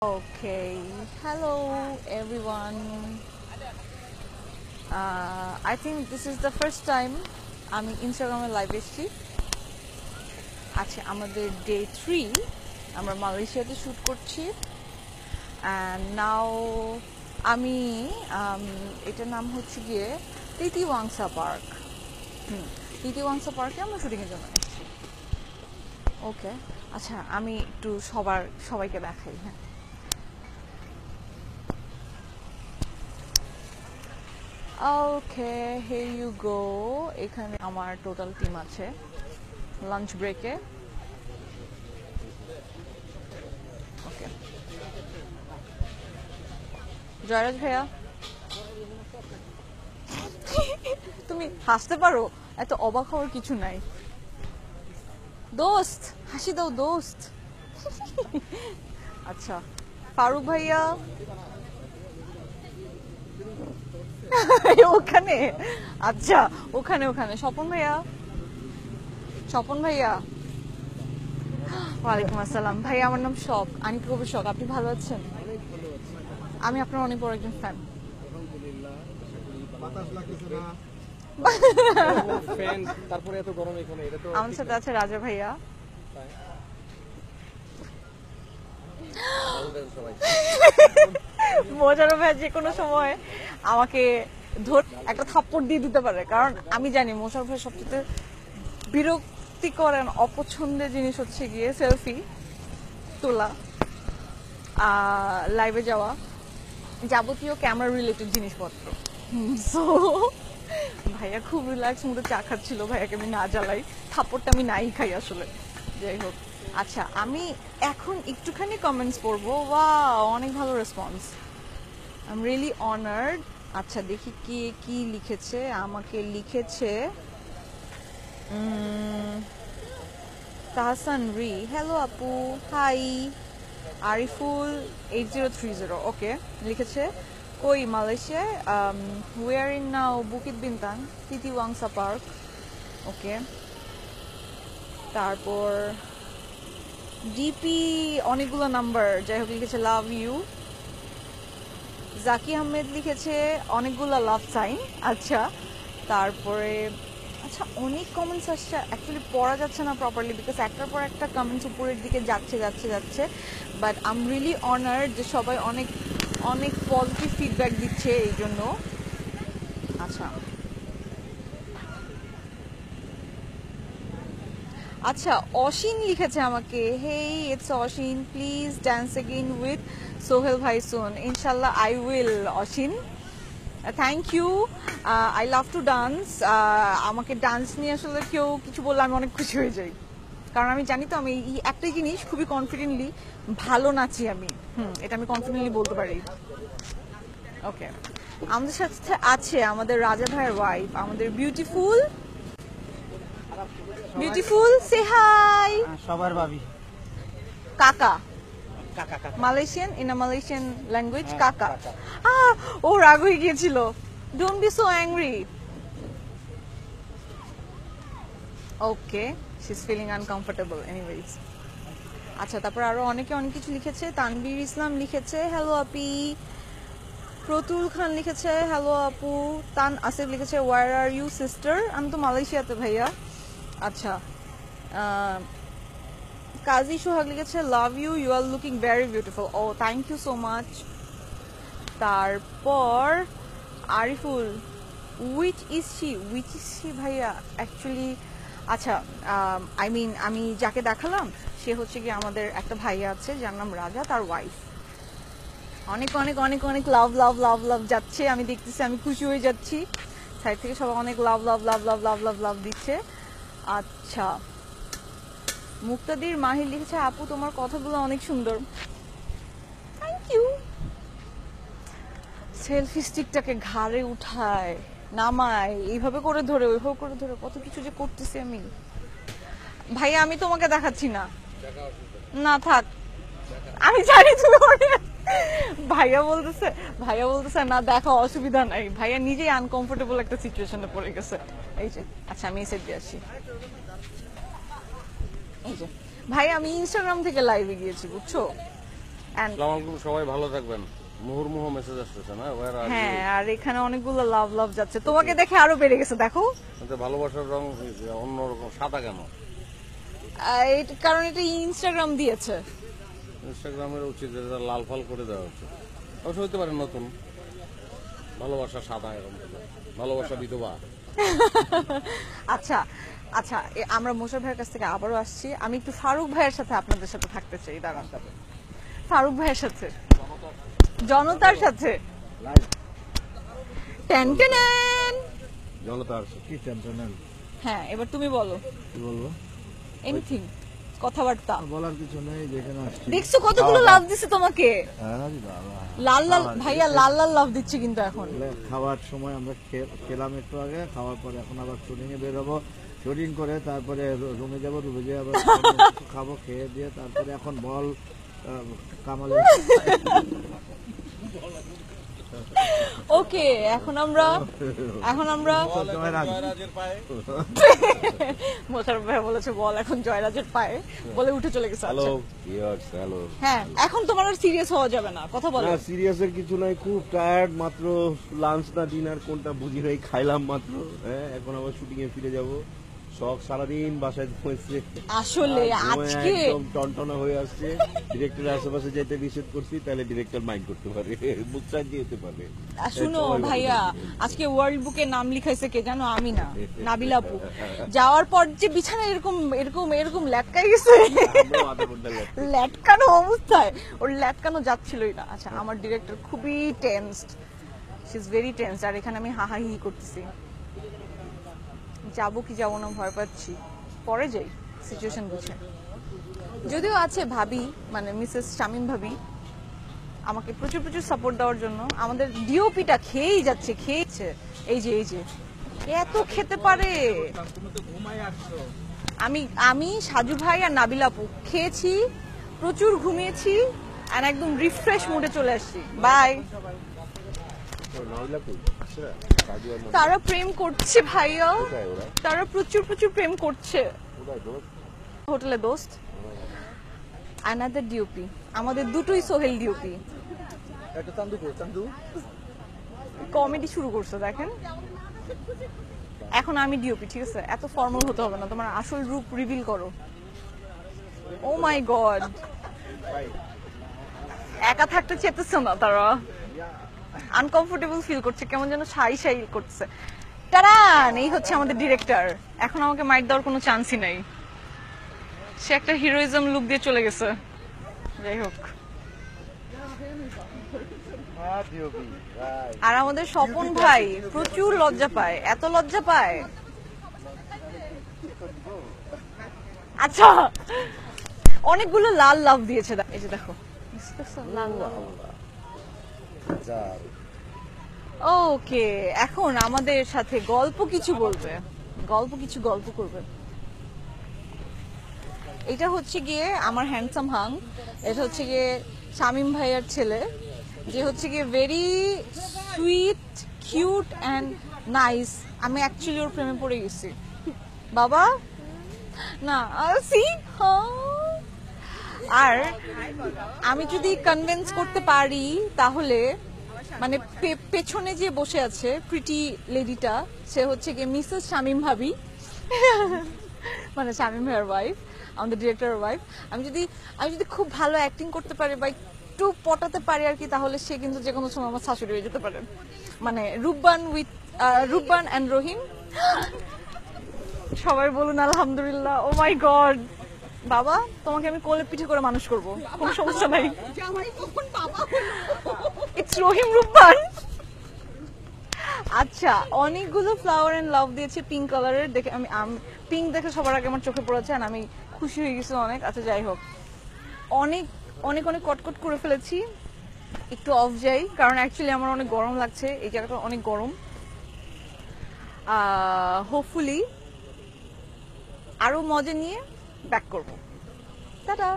Okay, hello everyone. I think this is the first time আমি ইনস্টাগ্রামে live এসেছি। আচ্ছা, আমাদের ডে 3 আমরা মালয়েশিয়াতে শ্যুট করছি। অ্যান্ড নাও আমি এটার নাম হচ্ছে গিয়ে তিতিওয়াংসা পার্ক। তিতিওয়াংসা পার্কে আমরা শুটিংয়ের জন্য এসেছি। ওকে, আচ্ছা আমি একটু সবাইকে দেখাই। হ্যাঁ, ওকে, here you go. এখানে আমার টোটাল টিম আছে লাঞ্চ ব্রেকে। ওকে, জয়রাজ ভাইয়া তুমি হাসতে পারো, এত অবাক হওয়ার কিছু নাই। দোস্ত হাসি দাও দোস্ত। আচ্ছা, ফারুক ভাইয়া ওখানে, আচ্ছা ওখানে ওখানে স্বপন ভাইয়া, স্বপন ভাইয়া ওয়ালাইকুম আসসালাম ভাইয়া, আমার নাম শখ, আনিকা কবির শখ। আপনি ভালো আছেন? আমি আপনার অনেক বড় একজন ফ্যান। আমার সাথে আছে রাজা ভাইয়া। মজার ভাইয়া যে কোনো সময় আমাকে একটা থাপ্পড় দিয়ে দিতে পারে, কারণ আমি জানি মোশারফ ভাই সবচেয়ে বিরক্তিকর অপছন্দের জিনিস হচ্ছে গিয়ে সেলফি তোলা, লাইভে যাওয়া, যাবতীয় ক্যামেরা রিলেটেড জিনিসপত্র। সো ভাইয়া খুব রিল্যাক্স মুডে চা খাচ্ছিল, ভাইয়াকে আমি না জ্বালাই, থাপ্পড়টা আমি নাই খাই আসলে। যাই হোক, আচ্ছা আমি এখন একটুখানি কমেন্টস পড়বো। ওয়াও, অনেক ভালো response, I am really honoured. আচ্ছা দেখি কে কি লিখেছে। আমাকে লিখেছে তাহসান রি, হ্যালো আপু, হাই। আরিফুল 8030, ওকে, লিখেছে কই মালয়েশিয়ায়, we are in now Bukit Bintang Titiwangsa park. Okay, তারপর ডিপি অনেকগুলো নাম্বার, যাই হোক লিখেছে লাভ ইউ। জাকি আহমেদ লিখেছে অনেকগুলো লাভ সাইন। আচ্ছা, তারপরে আচ্ছা অনেক কমেন্টস আসছে, অ্যাকচুয়ালি পড়া যাচ্ছে না প্রপারলি বিকজ একটার পর একটা কমেন্টস উপরের দিকে যাচ্ছে যাচ্ছে যাচ্ছে। But I am really honoured যে সবাই অনেক অনেক পজিটিভ ফিডব্যাক দিচ্ছে এই জন্য। আচ্ছা আচ্ছা, অসীন লিখেছে আমাকে, hey it's Asin, please dance again with Sohel ভাই সুন। ইনশাল্লাহ I will Asin, thank you. I love to dance. আমাকে ডান্স নিয়ে আসলে কেউ কিছু বললে আমি অনেক খুশি হয়ে যাই, কারণ আমি জানি তো আমি এই একটাই জিনিস খুবই কনফিডেন্টলি ভালো নাচি আমি। এটা আমি কনফিডেন্টলি বলতে পারি। ওকে, আমাদের সাথে আছে আমাদের রাজা ভাইয়ের ওয়াইফ, আমাদের বিউটিফুল বিউটিফুল, সে হাই। সবার ভাবি কাকা, কাকা কাকা Malaysian, in a Malaysian language কাকা। ও রাগ হয়ে গিয়েছিল, don't be so angry. Okay, she is feeling uncomfortable anyways. আচ্ছা, তারপর আরো অনেকে অনেক কিছু লিখেছে। তানভীর ইসলাম লিখেছে হ্যালো আপি। প্রতুল খান লিখেছে হ্যালো আপু। তান আসিফ লিখেছে ওয়ার আর ইউ সিস্টার, আমি তো মালয়েশিয়াতে ভাইয়া। আচ্ছা, কাজী সোহাগ লিখেছে love you, you are looking very beautiful. ও থ্যাংক ইউ সো মাচ। তারপর আরিফুল, উইচ ইজ শি ভাইয়া অ্যাকচুয়ালি। আচ্ছা, আই মিন আমি যাকে দেখালাম সে হচ্ছে কি আমাদের একটা ভাইয়া আছে যার নাম রাজা, তার ওয়াইফ। অনেক অনেক অনেক অনেক লাভ লাভ লাভ লাভ যাচ্ছে, আমি দেখতেছি, আমি খুশি হয়ে যাচ্ছি। সাইড থেকে সবাই অনেক লাভ লাভ লাভ লাভ লাভ লাভ লাভ দিচ্ছে। আচ্ছা, মুক্তাদির মাহির লিখেছে আপু তোমার কথাগুলো অনেক সুন্দর, থ্যাংক ইউ। সেলফি স্টিকটাকে ঘাড়ে উঠায় নামায়, এইভাবে করে ধরে ওইভাবে করে ধরে কত কিছু যে করতেছি আমি। ভাইয়া আমি তোমাকে দেখাচ্ছি না, না থাক, আমি জানি তুমি ভাইয়া বলতেছে না দেখা অসুবিধা নাই। ভাইয়া নিজেই আনকমফোর্টেবল একটা সিচুয়েশনে পড়ে গেছে। এই যে, আচ্ছা আমি এসে দিয়ে আসি। এই যে ভাই, আমি ইনস্টাগ্রাম থেকে লাইভে গিয়েছি বুঝছো, And আসসালামু আলাইকুম, সবাই ভালো থাকবেন। মুহুর্মুহ মেসেজ আসতেছে না ওয়ার আর হ্যাঁ, আর এখানে অনেকগুলো লাভ লাভ যাচ্ছে, তোমাকে দেখে আরো বেড়ে গেছে দেখো। ভালোবাসার রং অন্যরকম, সাদা কেন? কারণ এটা ইনস্টাগ্রাম দিয়েছে। ইনস্টাগ্রামের উচিত এটা লাল ফাল করে দেওয়া হচ্ছে। অবশ্য হইতে পারে নতুন ভালোবাসা সাদা, এরকম ভালোবাসা বিধবা। আচ্ছা আচ্ছা, আমরা মোশাররফ ভাইয়ের কাছ থেকে আবারও আসছি। আমি একটু ফারুক ভাইয়ের সাথে আপনাদের সাথে থাকতে চাই। দাঁড়ান, ফারুক ভাইয়ের সাথে, জনতার সাথে। Ten ten. জনতার কি টেনশন? হ্যাঁ, এবার তুমি বলো, কি বলবো? এনিথিং, কথাবার্তা। বলার কিছু নেই, যেখানে আসছি। দেখছো কতগুলো লাভ দিছে তোমাকে? আরে বাবা, লাল লাল ভাইয়া, লাল লাল লাভ দিচ্ছে কিন্তু এখন। খাওয়ার সময় আমরা খেলাম একটু আগে, খাওয়ার পরে এখন আবার শুটিং এ বের হবো। শুটিং করে তারপরে রুমে যাবো, রুমে যেয়ে আবার খাবো, খেয়ে দিয়ে তারপরে এখন বল কামালে। ওকে, এখন আমরা মোশাররফ ভাই বলেছে বল এখন জয়রাজের পায়ে, বলে উঠে চলে গেছে। হ্যালো আচ্ছা, ইয়ার্স, হ্যালো। হ্যাঁ, এখন তোমার আর সিরিয়াস হওয়া যাবে না, কথা বলো। না, সিরিয়াসের কিছু নাই, খুব টায়ার্ড। মাত্র লাঞ্চ না ডিনার কোনটা বুঝি নাই, খাইলাম মাত্র। হ্যাঁ, এখন আবার শুটিং এ ফিরে যাব। শখ সারাদিন বাসায় বসে আসলে আজকে একদম টনটনা হয়ে আসছে। ডিরেক্টরের আশেপাশে যেতে নিষেধ করছি, তাহলে ডিরেক্টর মাইন্ড করতে পারে, বুক চালিয়ে যেতে পারে। শুনো ভাইয়া, আজকে ওয়ার্ল্ড বুকে নাম লিখাইছে কে জানো? আমি না, নাবিলা আপু। যাওয়ার পর যে বিছানা এরকম এরকম এরকম ল্যাটকাই গেছে, ল্যাটকানো অবস্থায়, ওর ল্যাটকানো যাচ্ছিলই না। আচ্ছা, আমার ডিরেক্টর খুবই tensed, she is very tensed. আর এখানে আমি হাহাহি করতেছি, যাবো কি যাবো না ভয় পাচ্ছি, পরে যাই সিচুয়েশন বুঝে। যদিও আছে ভাবি, মানে মিসেস শামীম ভাবি, আমাকে প্রচুর প্রচুর সাপোর্ট দেওয়ার জন্য। আমাদের ডিওপিটা খেয়েই যাচ্ছে, খেয়েছে। এই যে এত খেতে পারে। আমি সাজু ভাই আর নাবিলা আপু খেয়েছি, প্রচুর ঘুমিয়েছি, আর একদম রিফ্রেশ মুডে চলে আসছি। বাই। তারা প্রেম করছে ভাইয়া, তারা প্রচুর প্রচুর প্রেম করছে। হোটেলে দোস্ত, আনাদার ডিওপি, আমাদের দুটোই সোহেল ডিওপি। কমেডি শুরু করছে দেখেন। এখন আমি ডিওপি, ঠিক আছে? এত ফর্মাল হতে হবে না, তোমার আসল রূপ রিভিল করো। ও মাই গড, একা থাকতে চেতেছে না তারা, আনকমফোর্টেবল ফিল করছে, কেমন যেন শাই শাই করছে। টারান, এই হচ্ছে আমাদের ডিরেক্টর। এখন আমাকে মাইট দেওয়ার কোনো চান্সই নাই, সে একটা হিরোইজম লুক দিয়ে চলে গেছে। যাই হোক, আর আমাদের স্বপন ভাই প্রচুর লজ্জা পায়, এত লজ্জা পায়। আচ্ছা, অনেকগুলো লাল লাভ দিয়েছে, এই যে দেখো, লাল লাভ। ওকে, এখন আমাদের সাথে গল্প কিছু বলবে, গল্প করবে। এটা হচ্ছে গিয়ে আমার হ্যান্ডসাম হাং, এটা হচ্ছে গিয়ে শামীম ভাইয়ার ছেলে, যে হচ্ছে গিয়ে very sweet, cute and nice. আমি অ্যাকচুয়ালি ওর প্রেমে পড়ে গেছি বাবা, না সি। আর আমি যদি কনভিন্স করতে পারি তাহলে, মানে পেছনে যে বসে আছে প্রিটি লেডিটা, সে হচ্ছে গিয়ে মিসেস শামীম ভাবি, মানে শামীম ভাইয়ের ওয়াইফ, আমাদের ডিরেক্টরের ওয়াইফ। আমি যদি খুব ভালো অ্যাক্টিং করতে পারি বা একটু পটাতে পারি আর কি, তাহলে সে কিন্তু যে কোনো সময় আমার শাশুড়ি হয়ে যেতে পারে। মানে রূপবান অ্যান্ড রহিম। সবাই বলুন আলহামদুলিল্লাহ। ও মাই গড বাবা, তোমাকে আমি কোলে পিঠে করে মানুষ করবো, কোনো সমস্যা নাই। ইটস রহিম রূপবান। আচ্ছা, অনেকগুলো ফ্লাওয়ার এন্ড লাভ দিয়েছে পিঙ্ক কালারের, দেখে আমি পিঙ্ক দেখে সবার আগে আমার চোখে পড়েছে, আর আমি খুশি হয়ে গেছি অনেক। আচ্ছা যাই হোক, অনেক অনেক অনেক কটকট করে ফেলেছি, একটু অফ যাই, কারণ অ্যাকচুয়ালি আমার অনেক গরম লাগছে, এই জায়গাটা অনেক গরম। হোপফুলি আরো মজা নিয়ে ব্যাক করবো। টাটা।